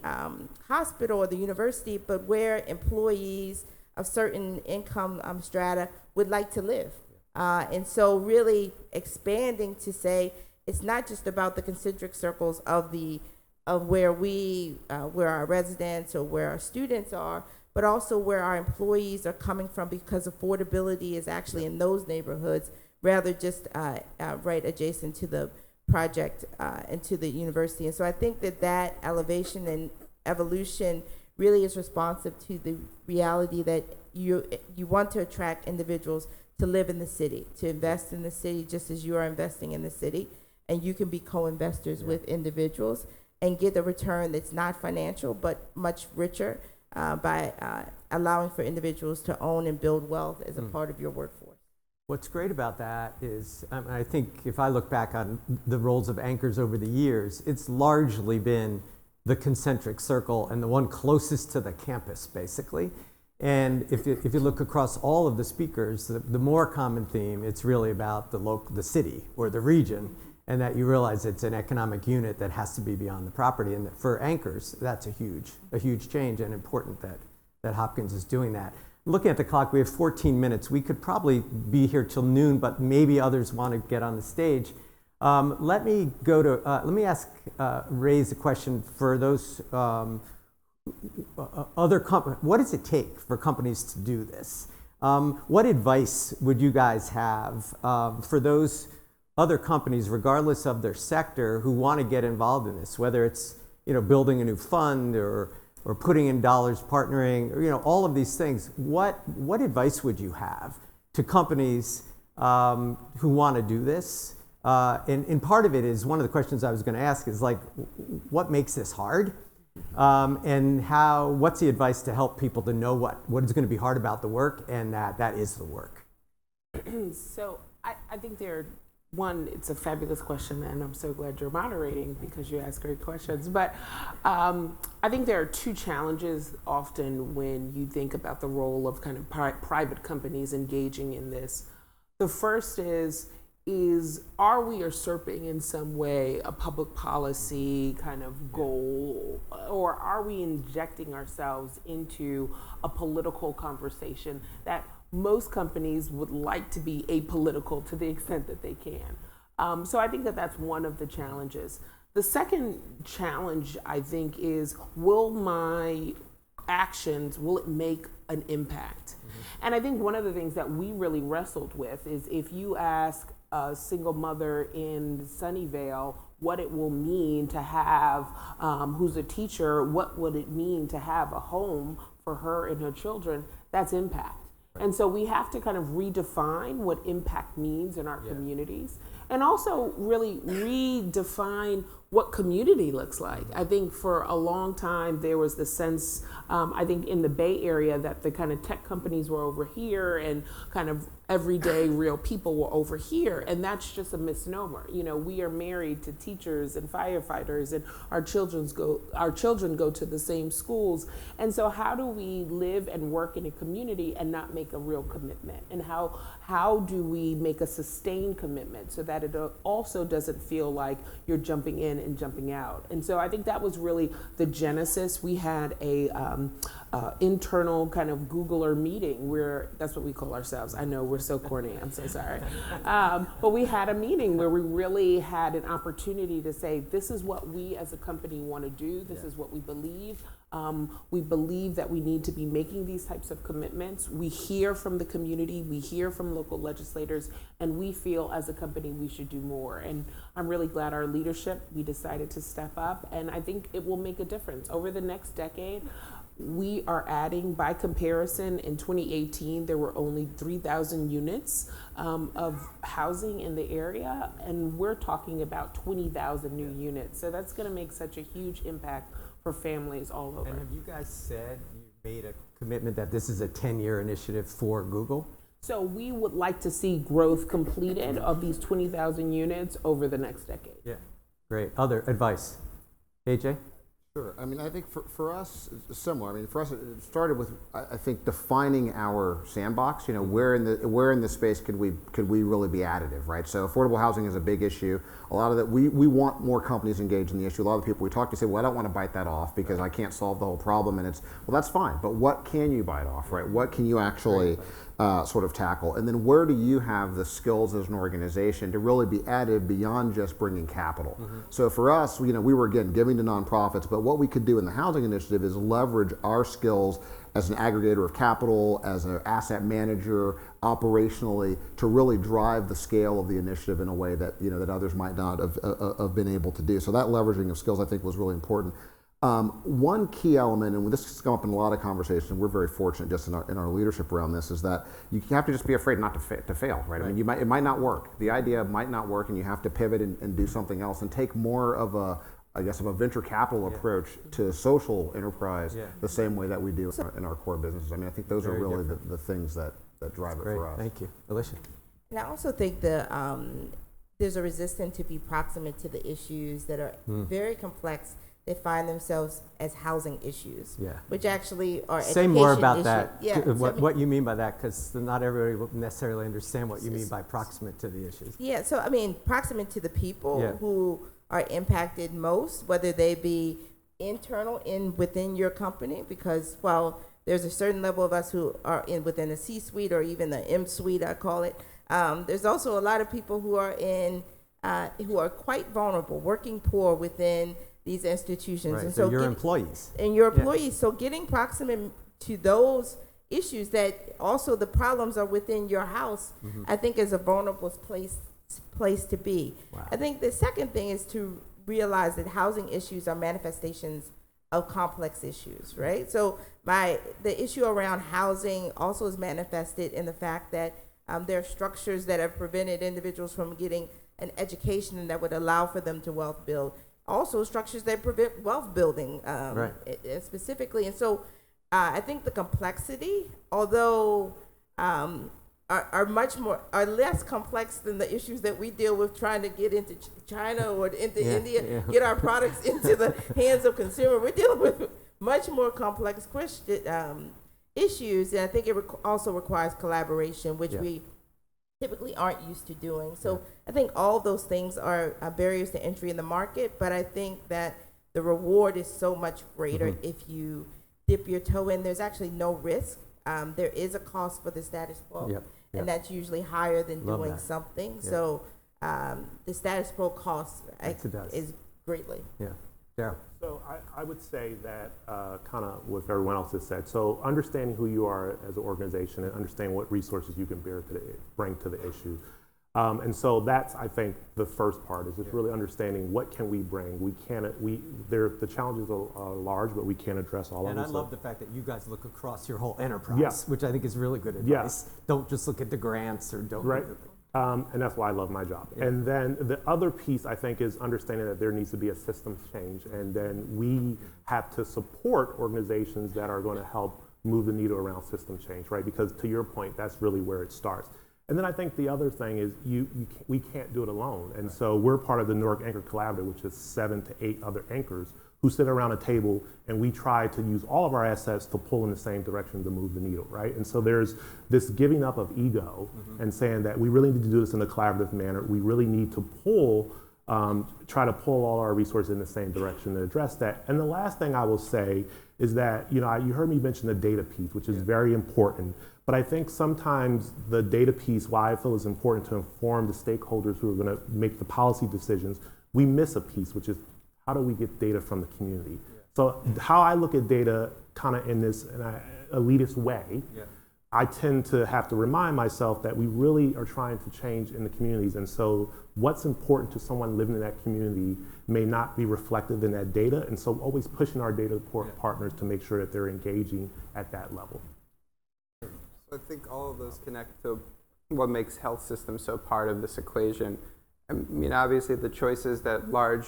hospital or the university, but where employees of certain income strata would like to live. And so really expanding to say it's not just about the concentric circles of where our residents or where our students are, but also where our employees are coming from, because affordability is actually in those neighborhoods rather just right adjacent to the project and to the university. And so I think that elevation and evolution really is responsive to the reality that you want to attract individuals to live in the city, to invest in the city just as you are investing in the city. And you can be co-investors with individuals and get a return that's not financial, but much richer by allowing for individuals to own and build wealth as a part of your workforce. What's great about that is, I think if I look back on the roles of anchors over the years, it's largely been the concentric circle and the one closest to the campus, basically. And if you look across all of the speakers, the more common theme, it's really about the city or the region, and that you realize it's an economic unit that has to be beyond the property. And that for anchors, that's a huge change, and important that Hopkins is doing that. Looking at the clock, we have 14 minutes. We could probably be here till noon, but maybe others want to get on the stage. Let me raise a question for those other companies. What does it take for companies to do this? What advice would you guys have for those other companies, regardless of their sector, who want to get involved in this, whether it's building a new fund or putting in dollars, partnering, or all of these things? What advice would you have to companies who want to do this? And part of it is, one of the questions I was going to ask is like, what makes this hard? And what's the advice to help people to know what is going to be hard about the work, and that is the work? So I think it's a fabulous question, and I'm so glad you're moderating because you ask great questions. But I think there are two challenges often when you think about the role of kind of private companies engaging in this. The first is are we usurping in some way a public policy kind of goal, or are we injecting ourselves into a political conversation that most companies would like to be apolitical to the extent that they can? So I think that's one of the challenges. The second challenge, I think, is will my actions, will it make an impact? And I think one of the things that we really wrestled with is if you ask a single mother in Sunnyvale what it will mean to have, who's a teacher, what would it mean to have a home for her and her children, that's impact. And so we have to kind of redefine what impact means in our communities, and also really redefine what community looks like. I think for a long time there was the sense, I think in the Bay Area, that the kind of tech companies were over here and kind of everyday real people were over here, and that's just a misnomer. You know, we are married to teachers and firefighters, and our children go to the same schools. And so how do we live and work in a community and not make a real commitment? And how do we make a sustained commitment so that it also doesn't feel like you're jumping in and jumping out? And so I think that was really the genesis. We had a internal kind of Googler meeting, where that's what we call ourselves. I know we're so corny, I'm so sorry. But we had a meeting where we really had an opportunity to say, this is what we as a company want to do, this is what we believe. We believe that we need to be making these types of commitments. We hear from the community, we hear from local legislators, and we feel as a company we should do more. And I'm really glad our leadership, we decided to step up, and I think it will make a difference. Over the next decade, we are adding, by comparison, in 2018, there were only 3,000 units of housing in the area, and we're talking about 20,000 new units. So that's going to make such a huge impact for families all over. And have you guys said you made a commitment that this is a 10-year initiative for Google? So we would like to see growth completed of these 20,000 units over the next decade. Yeah. Great. Other advice? AJ? Sure. I mean, I think for us, it's similar. I mean, for us, it started with, I think, defining our sandbox. You know, where in the space could we really be additive, right? So affordable housing is a big issue. A lot of that, we want more companies engaged in the issue. A lot of people we talk to say, well, I don't want to bite that off because I can't solve the whole problem. And it's, well, that's fine. But what can you bite off, right? What can you actually sort of tackle? And then where do you have the skills as an organization to really be additive beyond just bringing capital? So for us, you know, we were, again, giving to nonprofits, but what we could do in the housing initiative is leverage our skills as an aggregator of capital, as an asset manager, operationally, to really drive the scale of the initiative in a way that, you know, that others might not have been able to do. So that leveraging of skills, I think, was really important. One key element, and this has come up in a lot of conversations, we're very fortunate just in our leadership around this, is that you have to just be afraid not to fail, right? I mean, it might not work. The idea might not work, and you have to pivot and do something else and take more of a, I guess, of a venture capital approach to social enterprise the same way that we do in our core businesses. I mean, I think those are really the things that drive it for us. Thank you. Alicia? And I also think there's a resistance to be proximate to the issues that are very complex. They find themselves as housing issues, which actually are Say more about issues. that. Yeah, What you mean by that, because not everybody will necessarily understand what you mean by proximate to the issues. Yeah, so I mean, proximate to the people who are impacted most, whether they be internal within your company, because while there's a certain level of us who are within the C-suite or even the M-suite, I call it, there's also a lot of people who are who are quite vulnerable, working poor within these institutions. Right. And so your employees. And your employees. So getting proximate to those issues that also the problems are within your house, I think is a vulnerable place to be. Wow. I think the second thing is to realize that housing issues are manifestations of complex issues, right? So the issue around housing also is manifested in the fact that there are structures that have prevented individuals from getting an education that would allow for them to wealth build. Also structures that prevent wealth building specifically. And so I think the complexity, although are less complex than the issues that we deal with trying to get into China or into India, get our products into the hands of consumers. We're dealing with much more complex issues, and I think it also requires collaboration, which we typically aren't used to doing. So I think all of those things are barriers to entry in the market, but I think that the reward is so much greater if you dip your toe in. There's actually no risk. There is a cost for the status quo, and that's usually higher than doing something. Yeah. So the status quo cost is greatly. Yeah. Daryl. So I would say that kind of what everyone else has said. So understanding who you are as an organization and understanding what resources you can bring to the issue. And so that's, I think, the first part is just really understanding what can we bring. The challenges are large, but we can't address all of And them. I love the fact that you guys look across your whole enterprise, Yeah. which I think is really good Yeah. advice. Don't just look at the grants or don't. Right. And that's why I love my job. And then the other piece, I think, is understanding that there needs to be a systems change. And then we have to support organizations that are going to help move the needle around system change, right? Because to your point, that's really where it starts. And then I think the other thing is we can't do it alone. And so we're part of the Newark Anchor Collaborative, which is 7 to 8 other anchors who sit around a table, and we try to use all of our assets to pull in the same direction to move the needle, right? And so there's this giving up of ego and saying that we really need to do this in a collaborative manner. We really need to try to pull all our resources in the same direction to address that. And the last thing I will say is that, you heard me mention the data piece, which is very important. But I think sometimes the data piece, why I feel is important to inform the stakeholders who are going to make the policy decisions, we miss a piece, which is how do we get data from the community? So how I look at data kind of in this elitist way, I tend to have to remind myself that we really are trying to change in the communities. And so what's important to someone living in that community may not be reflected in that data. And so always pushing our data partners to make sure that they're engaging at that level. I think all of those connect to what makes health systems so part of this equation. I mean, obviously the choices that large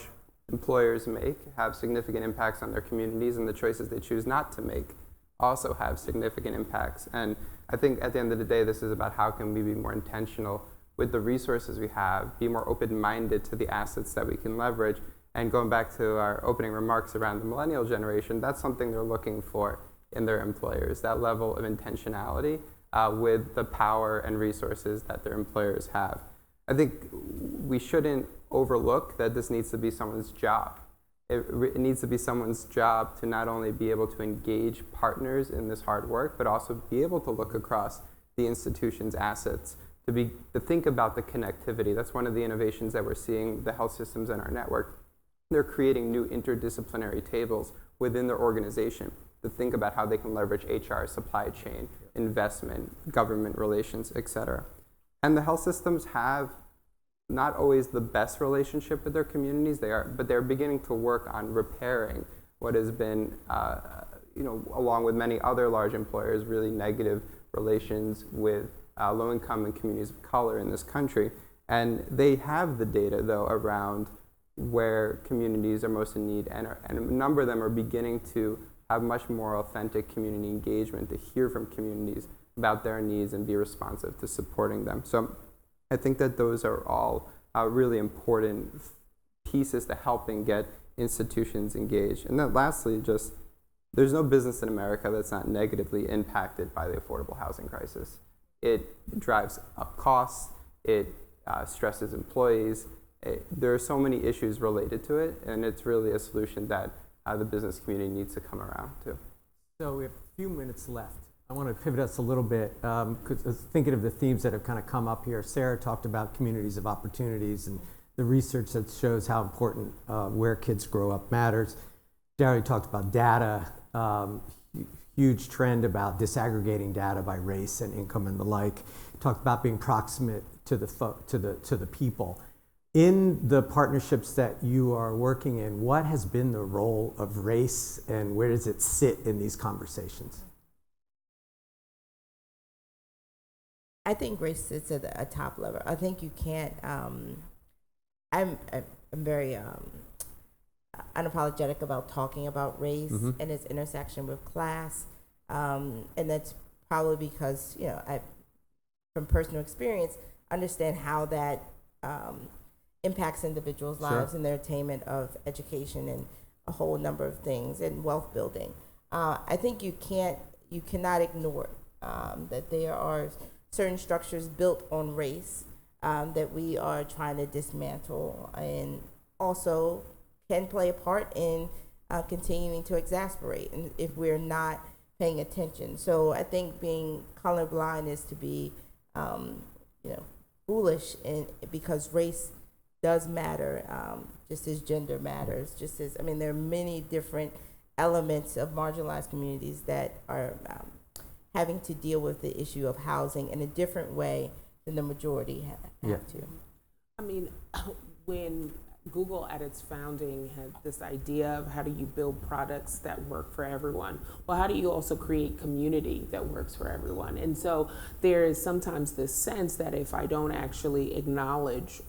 employers make have significant impacts on their communities, and the choices they choose not to make also have significant impacts. And I think at the end of the day, this is about how can we be more intentional with the resources we have, be more open-minded to the assets that we can leverage. And going back to our opening remarks around the millennial generation, that's something they're looking for in their employers, that level of intentionality with the power and resources that their employers have. I think we shouldn't overlook that this needs to be someone's job. It needs to be someone's job to not only be able to engage partners in this hard work, but also be able to look across the institution's assets, to think about the connectivity. That's one of the innovations that we're seeing the health systems in our network. They're creating new interdisciplinary tables within their organization to think about how they can leverage HR, supply chain, investment, government relations, et cetera. And the health systems have not always the best relationship with their communities, but they're beginning to work on repairing what has been, along with many other large employers, really negative relations with low-income and communities of color in this country. And they have the data, though, around where communities are most in need, and a number of them are beginning to have much more authentic community engagement, to hear from communities about their needs and be responsive to supporting them. So I think that those are all really important pieces to helping get institutions engaged. And then lastly, there's no business in America that's not negatively impacted by the affordable housing crisis. It drives up costs, it stresses employees. There are so many issues related to it, and it's really a solution that the business community needs to come around to. So we have a few minutes left. I want to pivot us a little bit, because I was thinking of the themes that have kind of come up here. Sarah talked about communities of opportunities and the research that shows how important where kids grow up matters. Jerry talked about data, huge trend about disaggregating data by race and income and the like. Talked about being proximate to the people. In the partnerships that you are working in, what has been the role of race and where does it sit in these conversations? I think race sits at a top level. I think you can't. I'm very unapologetic about talking about race and its intersection with class, and that's probably because I, from personal experience, understand how that impacts individuals' lives and their attainment of education and a whole number of things and wealth building. I think you cannot ignore that there are certain structures built on race that we are trying to dismantle, and also can play a part in continuing to exacerbate, and if we're not paying attention. So I think being colorblind is to be foolish, because race does matter, just as gender matters, there are many different elements of marginalized communities that are having to deal with the issue of housing in a different way than the majority have to. I mean, when Google at its founding had this idea of how do you build products that work for everyone? Well, how do you also create community that works for everyone? And so there is sometimes this sense that if I don't actually acknowledge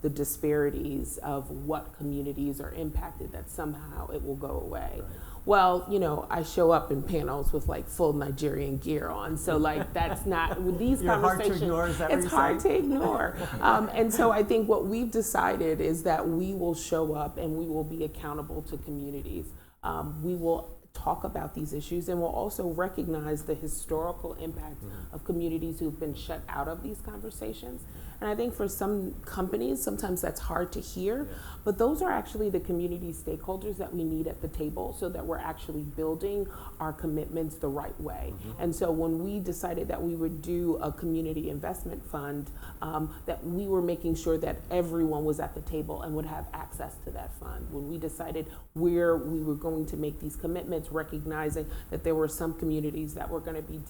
the disparities of what communities are impacted, that somehow it will go away. Right. Well, you know, I show up in panels with like full Nigerian gear on, so like that's not with these conversations. Hard to ignore, is that what it's you're hard saying? to ignore, and so I think what we've decided is that we will show up and we will be accountable to communities. We will talk about these issues, and we'll also recognize the historical impact of communities who've been shut out of these conversations. And I think for some companies, sometimes that's hard to hear, but those are actually the community stakeholders that we need at the table so that we're actually building our commitments the right way. And so when we decided that we would do a community investment fund, that we were making sure that everyone was at the table and would have access to that fund. When we decided where we were going to make these commitments, recognizing that there were some communities that were going to be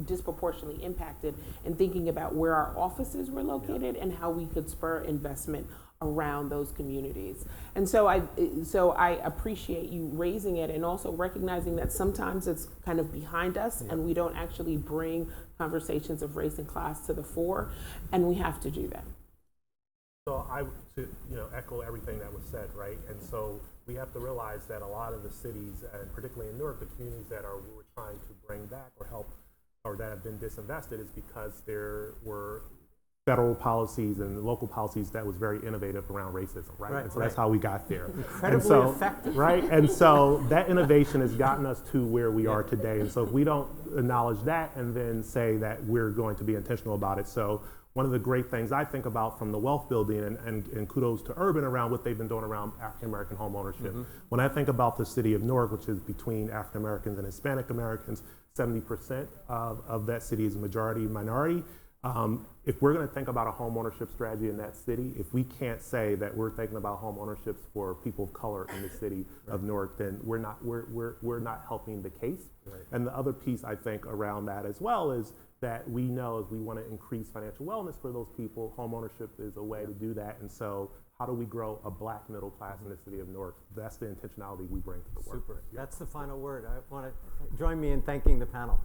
disproportionately impacted, and thinking about where our offices were located and how we could spur investment around those communities. And so I appreciate you raising it and also recognizing that sometimes it's kind of behind us and we don't actually bring conversations of race and class to the fore, and we have to do that. So to echo everything that was said, right? And so we have to realize that a lot of the cities, and particularly in Newark, the communities that we're trying to bring back or help, or that have been disinvested, is because there were federal policies and local policies that was very innovative around racism, right? And so that's how we got there. Incredibly effective. Right? And so that innovation has gotten us to where we are today. And so if we don't acknowledge that and then say that we're going to be intentional about it. So one of the great things I think about from the wealth building, and kudos to Urban around what they've been doing around African American home ownership. When I think about the city of Newark, which is between African Americans and Hispanic Americans, 70% of that city is majority minority. If we're going to think about a home ownership strategy in that city, if we can't say that we're thinking about home ownerships for people of color in the city of Newark, then we're not helping the case. Right. And the other piece I think around that as well is that we know if we want to increase financial wellness for those people, home ownership is a way to do that. And so how do we grow a black middle class in the city of Newark? That's the intentionality we bring to the work. Super. That's the final word. I want to join me in thanking the panel.